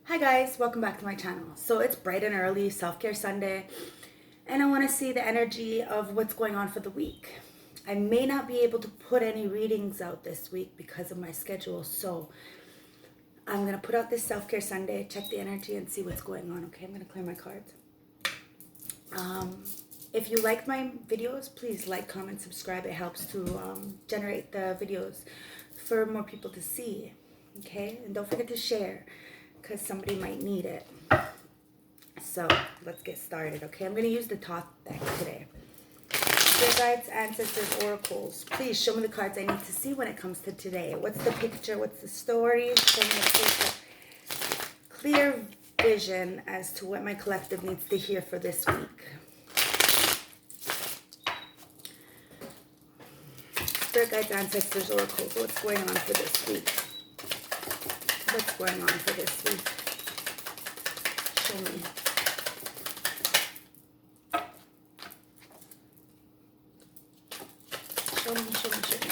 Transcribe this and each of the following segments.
Hi guys, welcome back to my channel. So it's bright and early, self-care Sunday, and I want to see the energy of what's going on for the week. I may not be able to put any readings out this week because of my schedule, so I'm going to put out this self-care Sunday, check the energy and see what's going on. Okay, I'm going to clear my cards. If you like my videos, please like, comment, subscribe. It helps to generate the videos for more people to see. Okay, and don't forget to share, because somebody might need it. So let's get started. Okay, I'm going to use the top deck today. Dear guides, ancestors, oracles, please show me the cards I need to see when it comes to today. What's the picture? What's the story? Show me a clear vision as to what my collective needs to hear for this week. Spirit guides, ancestors, oracles, what's going on for this week? What's going on for this week? Show me. Show me, show me, show me.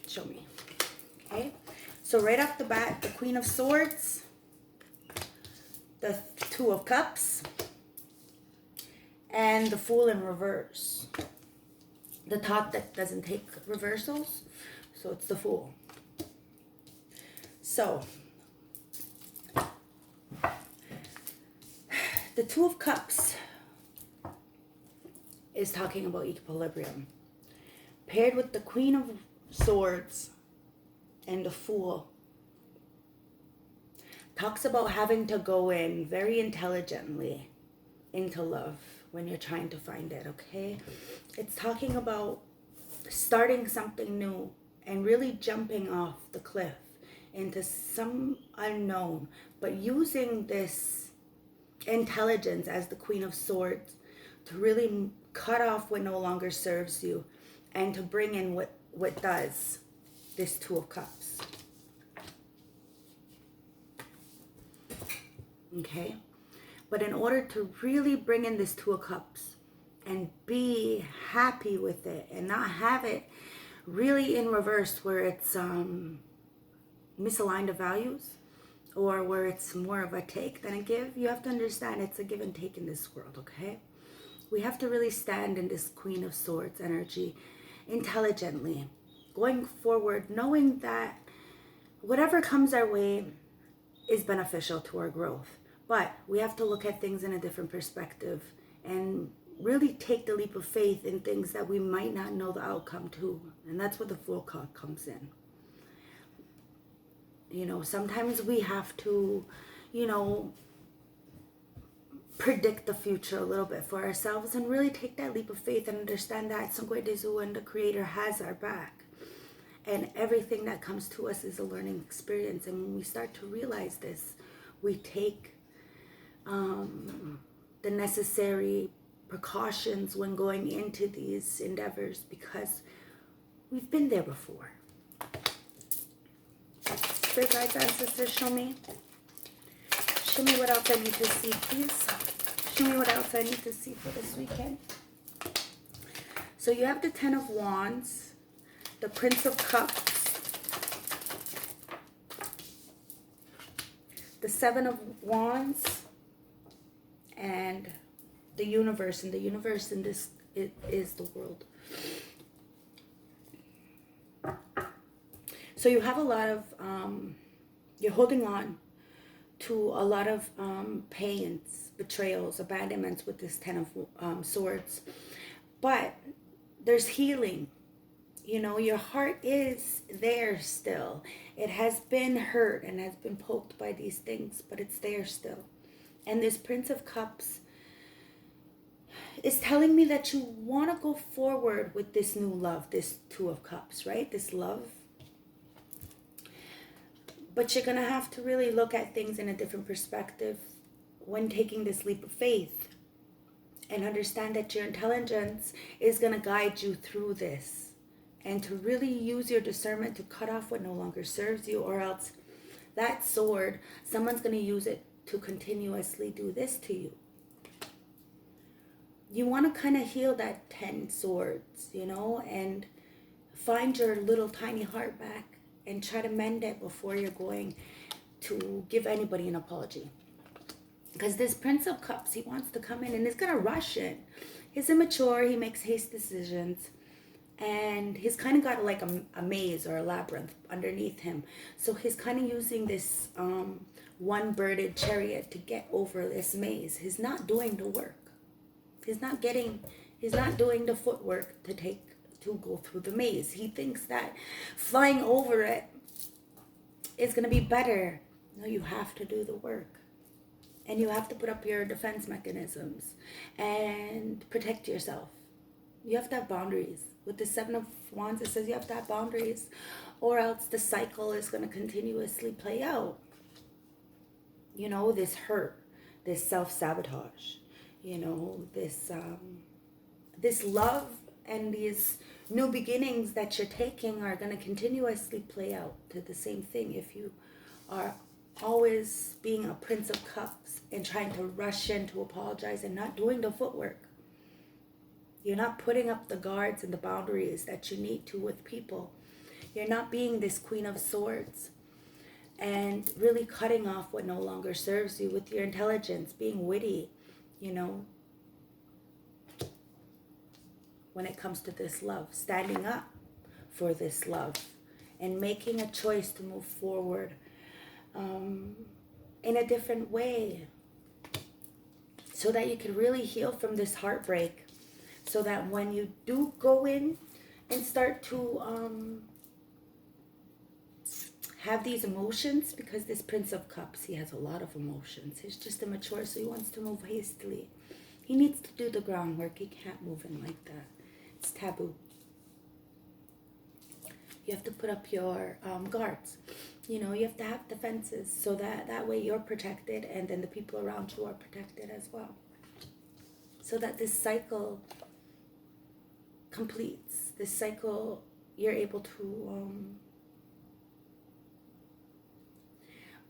Show me. Okay. So right off the bat, the Queen of Swords, the Two of Cups, and the Fool in reverse. The top deck doesn't take reversals, so it's the Fool. So the Two of Cups is talking about equilibrium, paired with the Queen of Swords and the Fool. Talks about having to go in very intelligently into love when you're trying to find it, okay? It's talking about starting something new and really jumping off the cliff into some unknown, but using this intelligence as the Queen of Swords to really cut off what no longer serves you and to bring in what does, this Two of Cups. Okay? But in order to really bring in this Two of Cups and be happy with it and not have it really in reverse where it's misaligned of values or where it's more of a take than a give, you have to understand it's a give and take in this world, okay? We have to really stand in this Queen of Swords energy intelligently, going forward, knowing that whatever comes our way is beneficial to our growth. But we have to look at things in a different perspective and really take the leap of faith in things that we might not know the outcome to. And that's where the Fool card comes in. You know, sometimes we have to, you know, predict the future a little bit for ourselves and really take that leap of faith and understand that Sangwe Dezu and the Creator has our back. And everything that comes to us is a learning experience. And when we start to realize this, we take the necessary precautions when going into these endeavors because we've been there before. Spirit guides, ancestors, show me. Show me what else I need to see, please. Show me what else I need to see for this weekend. So you have the Ten of Wands, the Prince of Cups, the Seven of Wands, and the universe. And the universe in this is the world. So you have a lot of, you're holding on to a lot of pains, betrayals, abandonments with this Ten of Swords. But there's healing. You know, your heart is there still. It has been hurt and has been poked by these things, but it's there still. And this Prince of Cups is telling me that you want to go forward with this new love, this Two of Cups, right? This love. But you're going to have to really look at things in a different perspective when taking this leap of faith and understand that your intelligence is going to guide you through this. And to really use your discernment to cut off what no longer serves you, or else that sword, someone's going to use it to continuously do this to you. You want to kind of heal that 10 swords, you know, and find your little tiny heart back and try to mend it before you're going to give anybody an apology. Because this Prince of Cups, he wants to come in and he's going to rush in. He's immature. He makes haste decisions. And he's kind of got like a maze or a labyrinth underneath him. So he's kind of using this one-birded chariot to get over this maze. He's not doing the work. He's not doing the footwork to go through the maze. He thinks that flying over it is going to be better. No, you have to do the work. And you have to put up your defense mechanisms and protect yourself. You have to have boundaries. With the Seven of Wands, it says you have to have boundaries, or else the cycle is going to continuously play out. You know, this hurt, this self-sabotage, you know, this love and these new beginnings that you're taking are going to continuously play out to the same thing if you are always being a Prince of Cups and trying to rush in to apologize and not doing the footwork. You're not putting up the guards and the boundaries that you need to with people. You're not being this Queen of Swords and really cutting off what no longer serves you with your intelligence, being witty, you know, when it comes to this love, standing up for this love and making a choice to move forward in a different way so that you can really heal from this heartbreak. So that when you do go in and start to have these emotions, because this Prince of Cups, he has a lot of emotions. He's just immature, so he wants to move hastily. He needs to do the groundwork. He can't move in like that. It's taboo. You have to put up your guards. You know, you have to have defenses so that way you're protected and then the people around you are protected as well. So that this cycle completes. This cycle, you're able to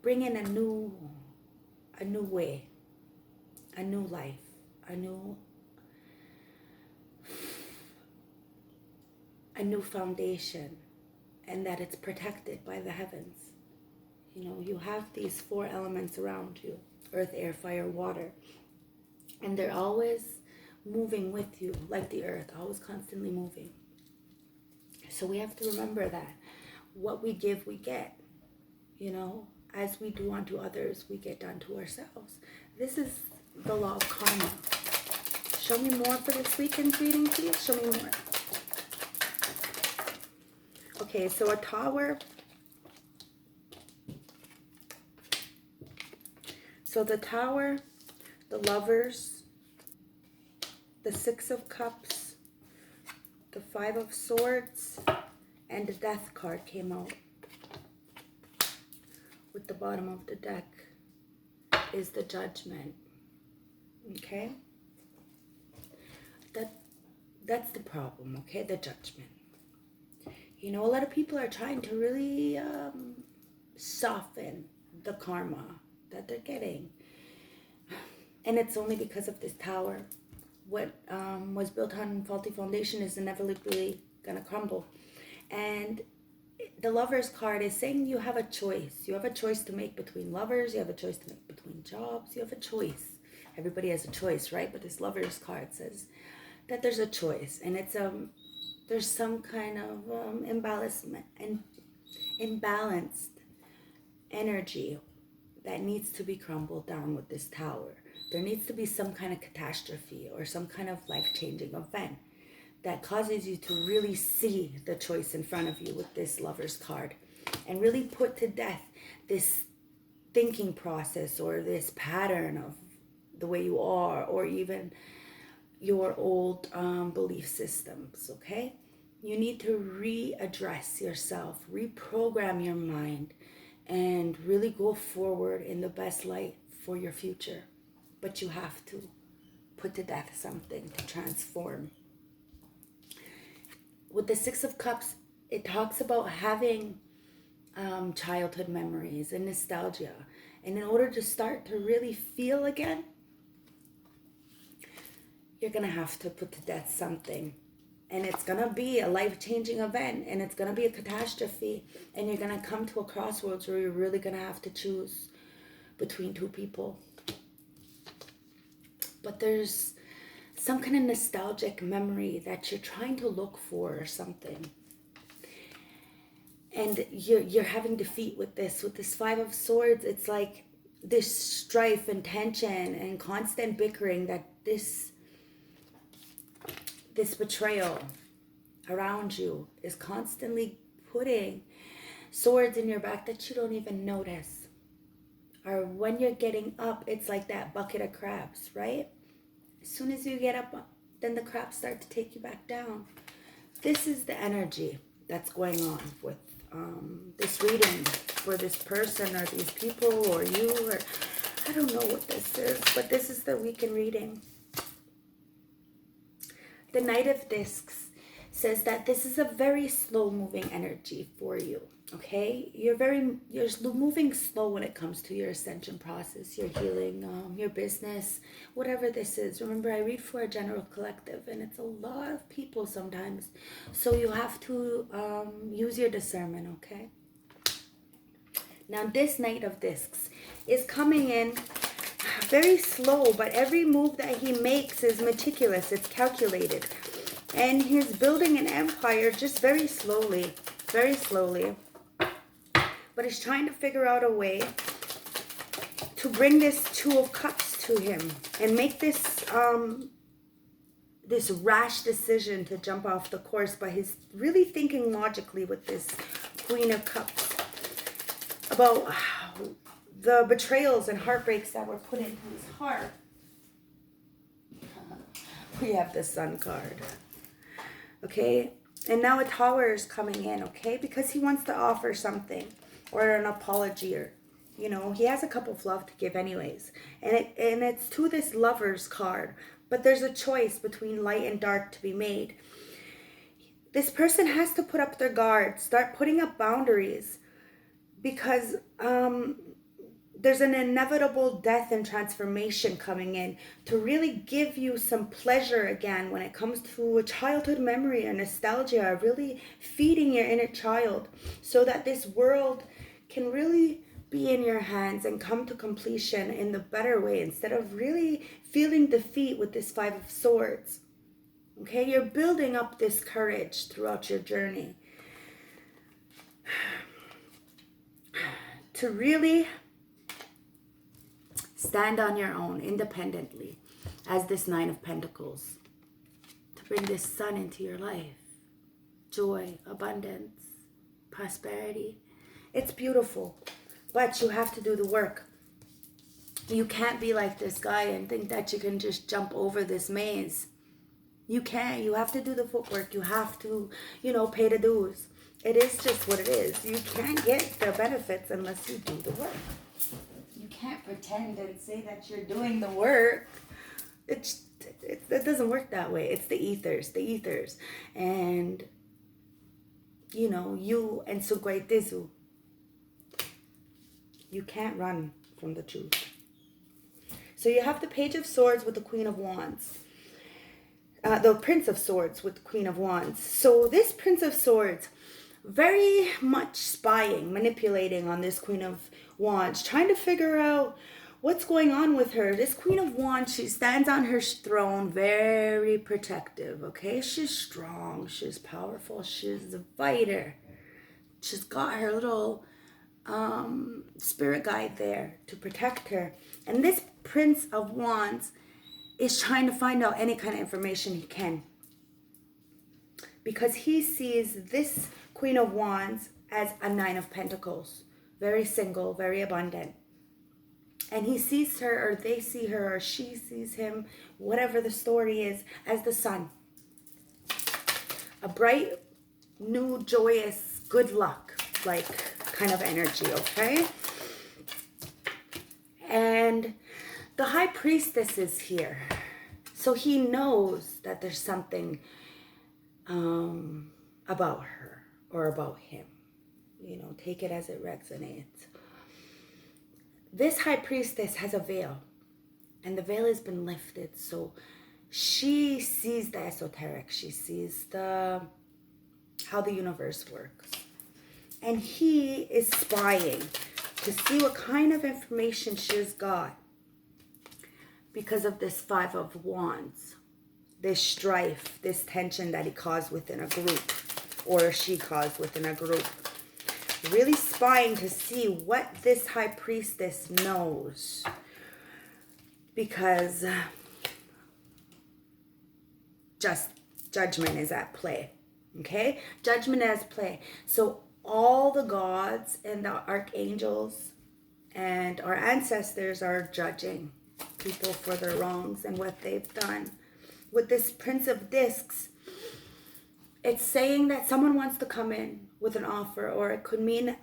bring in a new way, a new life, a new foundation, and that it's protected by the heavens. You know, you have these 4 elements around you: earth, air, fire, water, and they're always moving with you, like the earth, always constantly moving. So we have to remember that what we give, we get. You know, as we do unto others, we get done to ourselves. This is the law of karma. Show me more for this weekend reading, please. Show me more. Okay, so a tower. So the tower, the lovers, the 6 of Cups, the 5 of Swords, and the Death card came out. With the bottom of the deck is the Judgment. Okay? That's the problem, okay? The Judgment. You know, a lot of people are trying to really soften the karma that they're getting. And it's only because of this tower. What was built on faulty foundation is inevitably going to crumble. And the Lover's card is saying you have a choice. You have a choice to make between lovers. You have a choice to make between jobs. You have a choice. Everybody has a choice, right? But this Lover's card says that there's a choice. And it's there's some kind of imbalanced energy that needs to be crumbled down with this tower. There needs to be some kind of catastrophe or some kind of life-changing event that causes you to really see the choice in front of you with this Lover's card and really put to death this thinking process or this pattern of the way you are, or even your old belief systems, okay? You need to readdress yourself, reprogram your mind, and really go forward in the best light for your future. But you have to put to death something to transform. With the 6 of Cups, it talks about having childhood memories and nostalgia. And in order to start to really feel again, you're going to have to put to death something And it's going to be a life-changing event, and it's going to be a catastrophe, and you're going to come to a crossroads where you're really going to have to choose between two people. But there's some kind of nostalgic memory that you're trying to look for or something. And you're having defeat with this Five of Swords. It's like this strife and tension and constant bickering that this betrayal around you is constantly putting swords in your back that you don't even notice. Or when you're getting up, it's like that bucket of crabs, right? As soon as you get up, then the crabs start to take you back down. This is the energy that's going on with this reading for this person or these people or you, or I don't know what this is, but this is the weekend reading. The Knight of Discs says that this is a very slow moving energy for you. Okay, you're moving slow when it comes to your ascension process, your healing, your business, whatever this is. Remember, I read for a general collective, and it's a lot of people sometimes, so you have to use your discernment. Okay. Now, this Knight of Discs is coming in very slow, but every move that he makes is meticulous. It's calculated, and he's building an empire just very slowly, very slowly. But he's trying to figure out a way to bring this Two of Cups to him and make this this rash decision to jump off the course. But he's really thinking logically with this Queen of Cups about the betrayals and heartbreaks that were put into his heart. We have the Sun card. Okay, and now a Tower is coming in, okay, because he wants to offer something. Or an apology, or, you know, he has a cup of love to give anyways. And it's to this Lover's card. But there's a choice between light and dark to be made. This person has to put up their guard, start putting up boundaries. Because there's an inevitable death and transformation coming in to really give you some pleasure again when it comes to a childhood memory or nostalgia, really feeding your inner child so that this world can really be in your hands and come to completion in the better way instead of really feeling defeat with this Five of Swords. Okay, you're building up this courage throughout your journey to really stand on your own independently as this Nine of Pentacles, to bring this sun into your life. Joy, abundance, prosperity. It's beautiful, but you have to do the work. You can't be like this guy and think that you can just jump over this maze. You can't. You have to do the footwork. You have to, pay the dues. It is just what it is. You can't get the benefits unless you do the work. You can't pretend and say that you're doing the work. It doesn't work that way. It's the ethers. And, you and Sugwai Tizu. You can't run from the truth. So you have the Page of Swords with the Queen of Wands. The Prince of Swords with the Queen of Wands. So this Prince of Swords, very much spying, manipulating on this Queen of Wands, trying to figure out what's going on with her. This Queen of Wands, she stands on her throne, very protective, okay? She's strong, she's powerful, she's a fighter. She's got her little spirit guide there to protect her. And this Prince of Wands is trying to find out any kind of information he can, because he sees this Queen of Wands as a Nine of Pentacles, very single, very abundant. And he sees her, or they see her, or she sees him, whatever the story is, as the sun. A bright, new, joyous, good luck, like kind of energy, okay? And the High Priestess is here. So he knows that there's something about her or about him. Take it as it resonates. This High Priestess has a veil, and the veil has been lifted. So she sees the esoteric. She sees how the universe works. And he is spying to see what kind of information she's got because of this Five of Wands, this strife, this tension that he caused within a group, or she caused within a group. Really spying to see what this High Priestess knows, because just judgment is at play. Okay? Judgment is at play. So all the gods and the archangels and our ancestors are judging people for their wrongs and what they've done. With this Prince of Discs, it's saying that someone wants to come in with an offer, or it could mean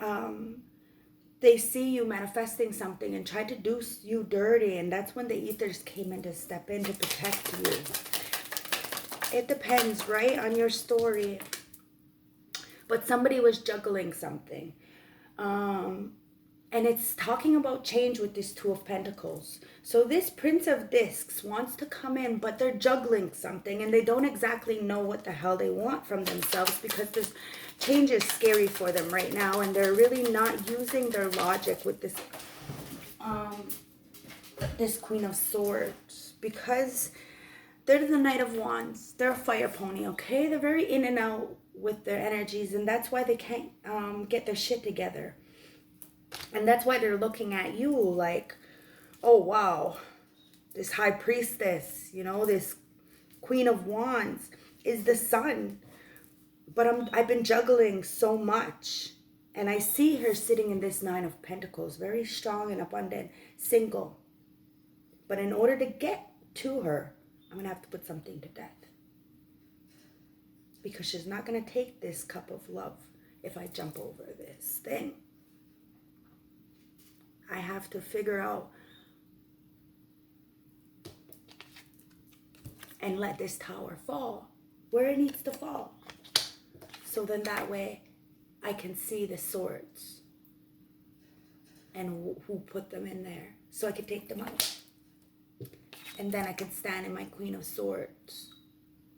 they see you manifesting something and try to do you dirty, and that's when the ethers came in to step in to protect you. It depends, right, on your story. But somebody was juggling something. And it's talking about change with this Two of Pentacles. So this Prince of Discs wants to come in, but they're juggling something and they don't exactly know what the hell they want from themselves, because this change is scary for them right now, and they're really not using their logic with this this Queen of Swords, because they're the Knight of Wands. They're a fire pony, okay? They're very in and out with their energies, and that's why they can't get their shit together. And that's why they're looking at you like, oh, wow, this High Priestess, you know, this Queen of Wands is the sun. But I've been juggling so much. And I see her sitting in this Nine of Pentacles, very strong and abundant, single. But in order to get to her, I'm going to have to put something to death. Because she's not going to take this cup of love if I jump over this thing. I have to figure out and let this tower fall where it needs to fall. So then that way I can see the swords and who put them in there, so I can take them out. And then I can stand in my Queen of Swords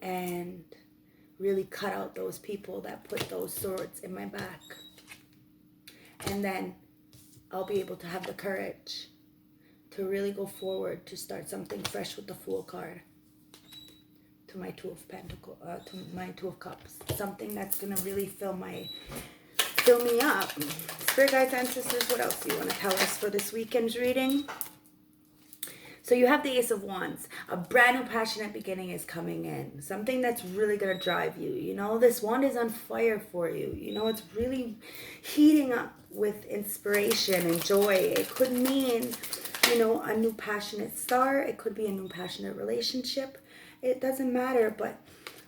and really cut out those people that put those swords in my back. And then I'll be able to have the courage to really go forward, to start something fresh with the Fool card. To my Two of Pentacles, to my Two of Cups. Something that's gonna really fill me up. Spirit guides, ancestors, what else do you want to tell us for this weekend's reading? So you have the Ace of Wands. A brand new passionate beginning is coming in. Something that's really going to drive you. You know, this wand is on fire for you. You know, it's really heating up with inspiration and joy. It could mean, you know, a new passionate start. It could be a new passionate relationship. It doesn't matter. But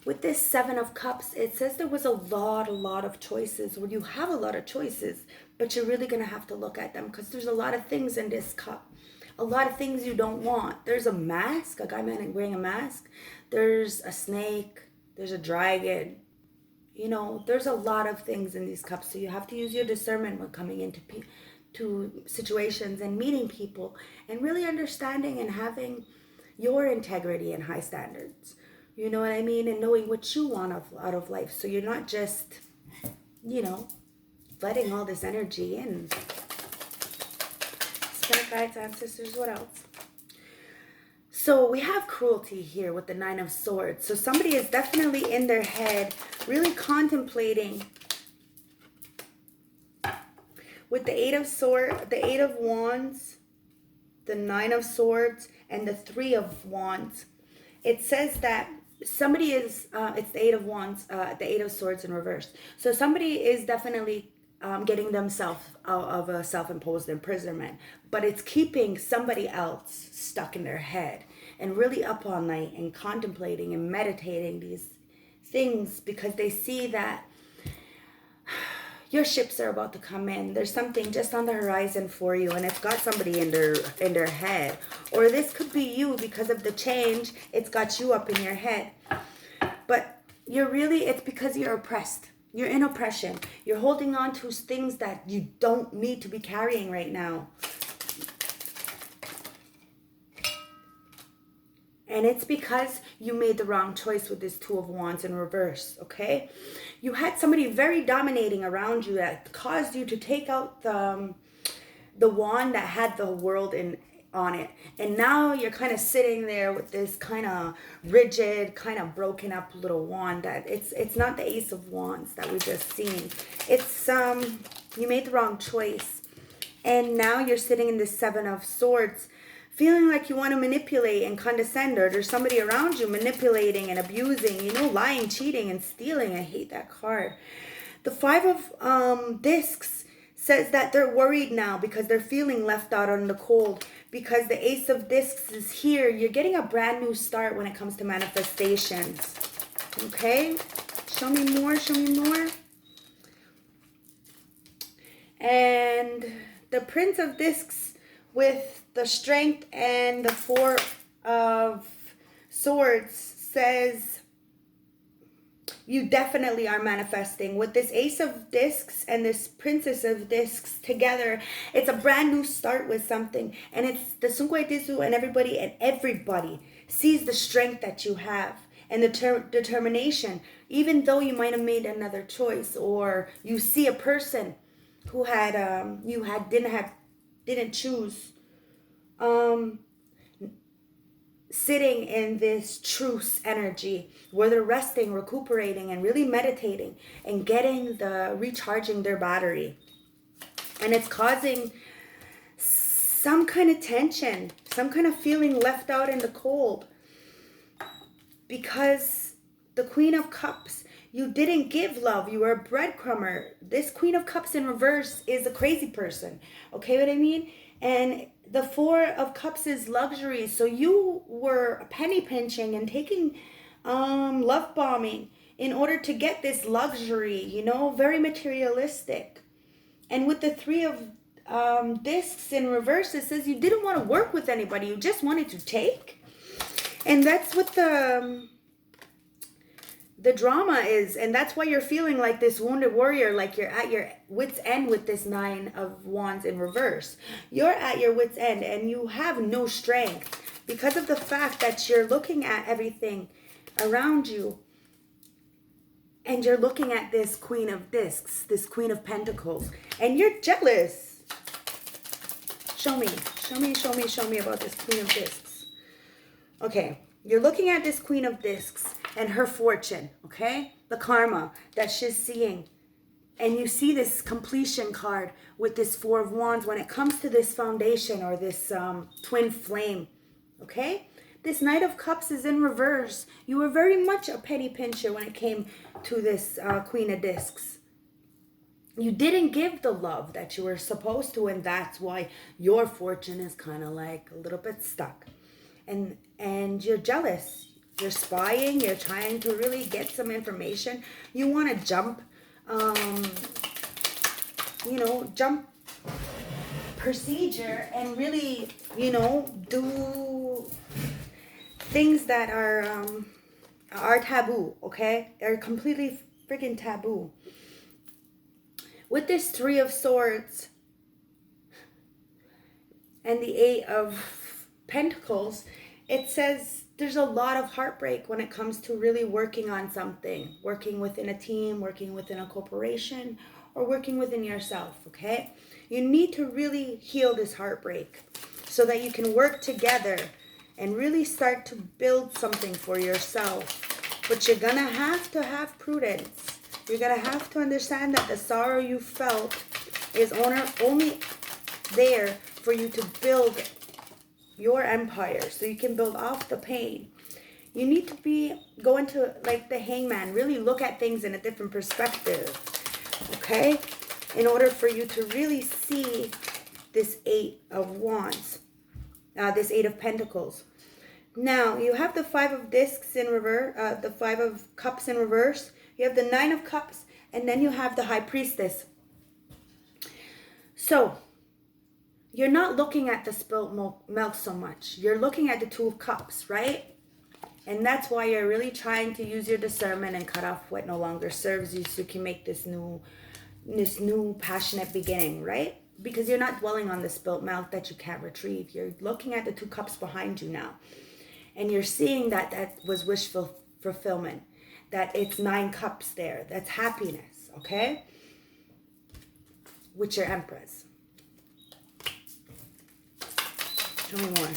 with this Seven of Cups, it says there was a lot of choices. Well, you have a lot of choices, but you're really going to have to look at them, because there's a lot of things in this cup. A lot of things you don't want. There's a mask, a guy wearing a mask. There's a snake. There's a dragon. You know, there's a lot of things in these cups. So you have to use your discernment when coming into to situations and meeting people, and really understanding and having your integrity and high standards. You know what I mean? And knowing what you want out of life. So you're not just, you know, letting all this energy in. Spirit guides, ancestors, what else? So we have cruelty here with the Nine of Swords. So somebody is definitely in their head really contemplating with the Eight of Swords, the Eight of Wands, the Nine of Swords, and the Three of Wands. It says that somebody is, it's the Eight of Wands, the Eight of Swords in reverse. So somebody is definitely getting themselves out of a self-imposed imprisonment, but it's keeping somebody else stuck in their head and really up all night and contemplating and meditating these things, because they see that your ships are about to come in. There's something just on the horizon for you, and it's got somebody in their head. Or this could be you, because of the change, it's got you up in your head. But it's because you're oppressed. You're in oppression. You're holding on to things that you don't need to be carrying right now. And it's because you made the wrong choice with this Two of Wands in reverse, okay? You had somebody very dominating around you that caused you to take out the wand that had the world on it. And now you're kind of sitting there with this kind of rigid, kind of broken up little wand that it's not the Ace of Wands that we just seen. It's you made the wrong choice. And now you're sitting in the Seven of Swords, feeling like you want to manipulate and condescend, or there's somebody around you manipulating and abusing, you know, lying, cheating, and stealing. I hate that card. The Five of Discs says that they're worried now because they're feeling left out on the cold. Because the Ace of Discs is here, you're getting a brand new start when it comes to manifestations. Okay? Show me more, show me more. And the Prince of Discs with the Strength and the Four of Swords says you definitely are manifesting. With this Ace of Discs and this Princess of Discs together, it's a brand new start with something. And it's the Sungwe Dizu and everybody sees the strength that you have and the determination. Even though you might have made another choice, or you see a person who had didn't choose, sitting in this truce energy where they're resting, recuperating, and really meditating and recharging their battery. And it's causing some kind of tension, some kind of feeling left out in the cold. Because the Queen of Cups, you didn't give love. You were a breadcrumber. This Queen of Cups in reverse is a crazy person. Okay, what I mean? And the Four of Cups is luxury. So you were penny pinching and taking love bombing in order to get this luxury, you know, very materialistic. And with the Three of Discs in reverse, it says you didn't want to work with anybody. You just wanted to take. And that's what the drama is, and that's why you're feeling like this wounded warrior, like you're at your wit's end with this Nine of Wands in reverse. You're at your wit's end and you have no strength because of the fact that you're looking at everything around you and you're looking at this Queen of Discs, this Queen of Pentacles, and you're jealous. Show me about this Queen of Discs. Okay, you're looking at this Queen of Discs and her fortune, okay? The karma that she's seeing. And you see this completion card with this Four of Wands when it comes to this foundation or this twin flame, okay? This Knight of Cups is in reverse. You were very much a penny pincher when it came to this Queen of Discs. You didn't give the love that you were supposed to, and that's why your fortune is kind of like a little bit stuck. And you're jealous. You're spying. You're trying to really get some information. You want to jump, jump procedure and really, do things that are taboo, okay? They're completely freaking taboo. With this Three of Swords and the Eight of Pentacles, it says there's a lot of heartbreak when it comes to really working on something, working within a team, working within a corporation, or working within yourself, okay? You need to really heal this heartbreak so that you can work together and really start to build something for yourself. But you're going to have prudence. You're going to have to understand that the sorrow you felt is only there for you to build your empire, so you can build off the pain. You need to go into like the Hangman, really look at things in a different perspective, okay? In order for you to really see this Eight of Wands, this Eight of Pentacles. Now, you have the Five of Discs in reverse, the Five of Cups in reverse. You have the Nine of Cups, and then you have the High Priestess. So, you're not looking at the spilt milk so much. You're looking at the Two of Cups, right? And that's why you're really trying to use your discernment and cut off what no longer serves you so you can make this new passionate beginning, right? Because you're not dwelling on the spilt milk that you can't retrieve. You're looking at the Two Cups behind you now. And you're seeing that was wish fulfillment. That it's 9 cups there. That's happiness, okay? With your Empress. Tell me more.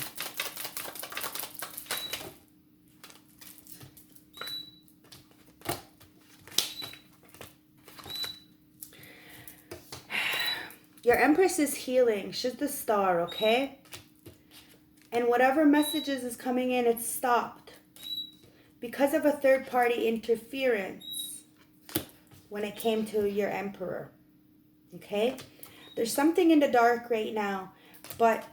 Your Empress is healing. She's the star, okay? And whatever messages is coming in, it's stopped. Because of a third-party interference when it came to your Emperor. Okay? There's something in the dark right now. But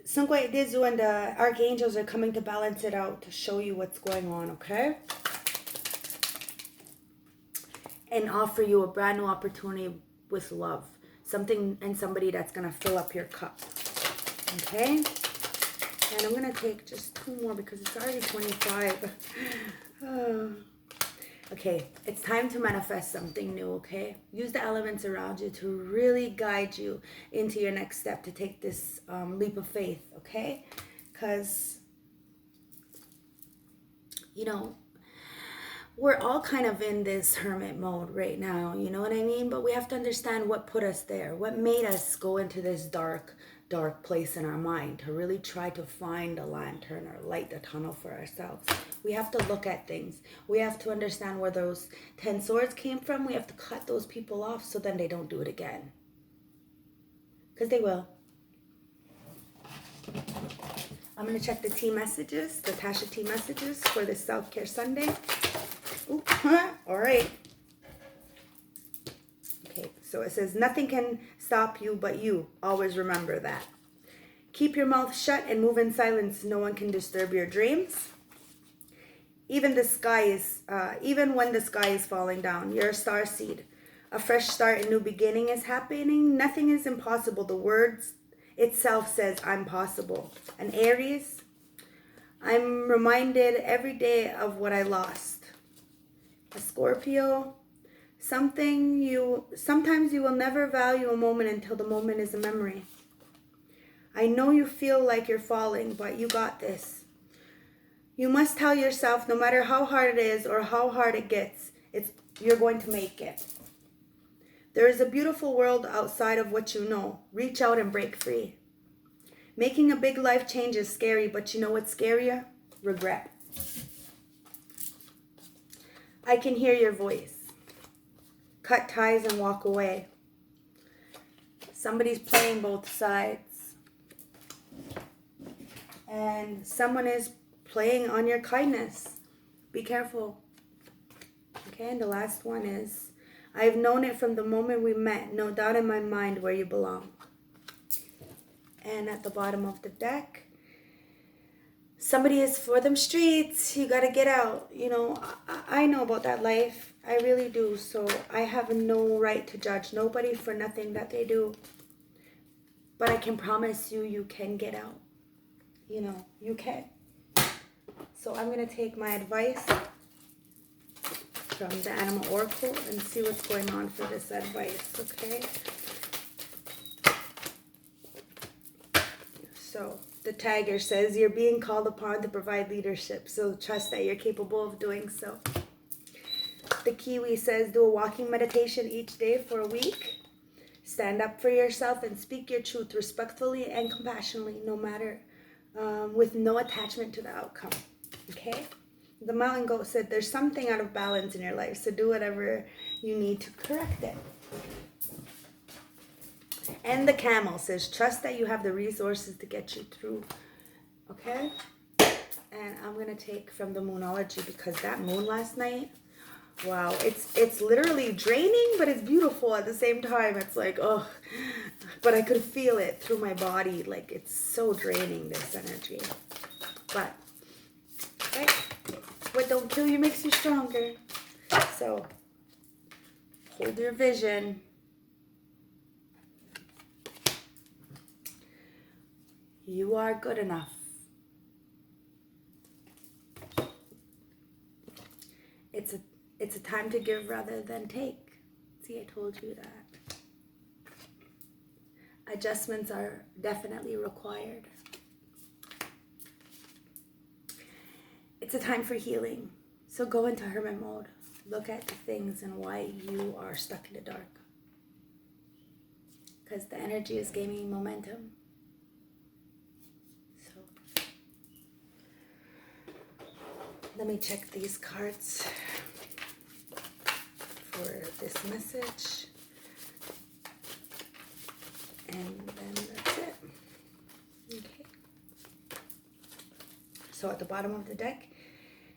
Sungwe Dizu and the Archangels are coming to balance it out. To show you what's going on, okay? And offer you a brand new opportunity with love. Something and somebody that's going to fill up your cup. Okay? And I'm going to take just 2 more because it's already 25. Okay, it's time to manifest something new, okay? Use the elements around you to really guide you into your next step to take this leap of faith, okay? Because, you know, we're all kind of in this hermit mode right now, you know what I mean? But we have to understand what put us there, what made us go into this dark place in our mind to really try to find a lantern or light the tunnel for ourselves. We have to look at things. We have to understand where those 10 swords came from. We have to cut those people off so then they don't do it again. Because they will. I'm going to check the tea messages, the Tasha tea messages for this Self-Care Sunday. Ooh, all right. Okay, so it says, nothing can stop you but you. Always remember that. Keep your mouth shut and move in silence. No one can disturb your dreams. Even when the sky is falling down, you're a star seed. A fresh start and new beginning is happening. Nothing is impossible. The words itself says, I'm possible. An Aries, I'm reminded every day of what I lost. A Scorpio, sometimes you will never value a moment until the moment is a memory. I know you feel like you're falling, but you got this. You must tell yourself, no matter how hard it is or how hard it gets, you're going to make it. There is a beautiful world outside of what you know. Reach out and break free. Making a big life change is scary, but you know what's scarier? Regret. I can hear your voice. Cut ties and walk away. Somebody's playing both sides. And someone is playing on your kindness. Be careful. Okay, and the last one is, I've known it from the moment we met. No doubt in my mind where you belong. And at the bottom of the deck, somebody is for them streets. You got to get out. You know, I know about that life. I really do. So I have no right to judge nobody for nothing that they do. But I can promise you, you can get out. You know, you can. So I'm going to take my advice from the Animal Oracle and see what's going on for this advice, okay? So the Tiger says, you're being called upon to provide leadership, so trust that you're capable of doing so. The Kiwi says, do a walking meditation each day for a week. Stand up for yourself and speak your truth respectfully and compassionately, no matter, with no attachment to the outcome. Okay? The Mountain Goat said, there's something out of balance in your life, so do whatever you need to correct it. And the Camel says, trust that you have the resources to get you through. Okay? And I'm going to take from the Moonology, because that moon last night, wow, it's literally draining, but it's beautiful at the same time. It's like, oh, but I could feel it through my body. Like, it's so draining, this energy. But, right? What don't kill you makes you stronger. So, hold your vision. You are good enough. It's a time to give rather than take. See, I told you that. Adjustments are definitely required. it's a time for healing. So go into hermit mode. Look at the things and why you are stuck in the dark. Because the energy is gaining momentum. So let me check these cards for this message. And then that's it. Okay. So at the bottom of the deck,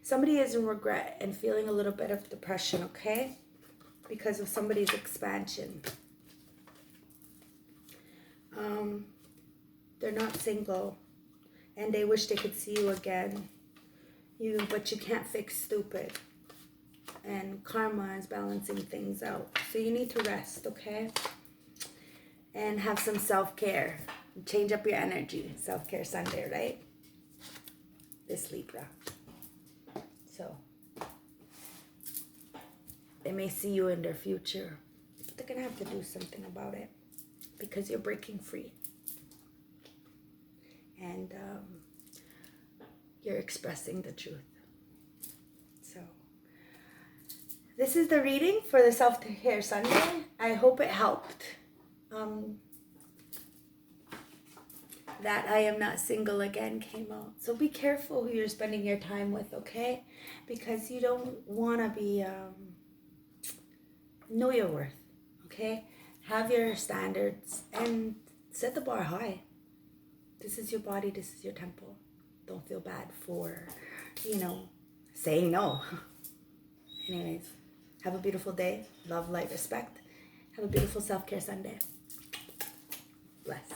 somebody is in regret and feeling a little bit of depression, okay? Because of somebody's expansion. They're not single and they wish they could see you again. But you can't fix stupid. And karma is balancing things out. So you need to rest, okay? And have some self-care. Change up your energy. Self-care Sunday, right? This Libra. So they may see you in their future. But they're going to have to do something about it. Because you're breaking free. And you're expressing the truth. So this is the reading for the Self-Care Sunday. I hope it helped. That I am not single again came out. So be careful who you're spending your time with, okay? Because you don't want to be, know your worth, okay? Have your standards and set the bar high. This is your body, this is your temple. Don't feel bad for, saying no. Anyways, have a beautiful day. Love, light, respect. Have a beautiful self-care Sunday. Bless.